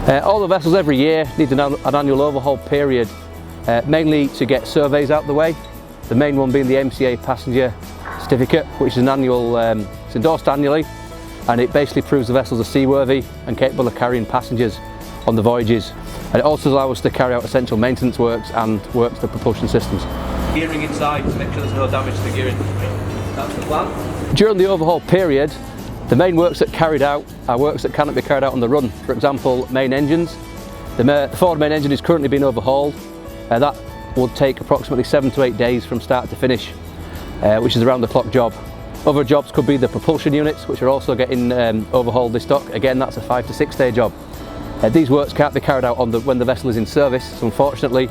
All the vessels every year need an annual overhaul period, mainly to get surveys out the way. The main one being the MCA passenger certificate, which is an annual, it's endorsed annually, and it basically proves the vessels are seaworthy and capable of carrying passengers on the voyages. And it also allows us to carry out essential maintenance works and works to propulsion systems. Gearing inside to make sure there's no damage to the gearing. That's the plan. During the overhaul period, the main works that carried out are works that cannot be carried out on the run. For example, main engines. The forward main engine is currently being overhauled. That will take approximately 7 to 8 days from start to finish, which is a round the clock job. Other jobs could be the propulsion units, which are also getting overhauled this dock. Again, that's a 5 to 6 day job. These works can't be carried out when the vessel is in service, so unfortunately,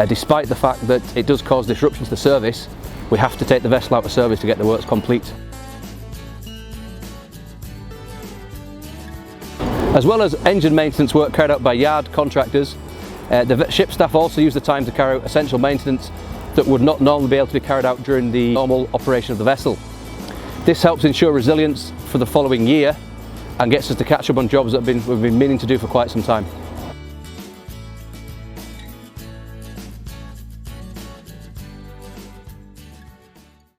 despite the fact that it does cause disruptions to service, we have to take the vessel out of service to get the works complete. As well as engine maintenance work carried out by yard contractors, the ship staff also use the time to carry out essential maintenance that would not normally be able to be carried out during the normal operation of the vessel. This helps ensure resilience for the following year and gets us to catch up on jobs that we've been meaning to do for quite some time.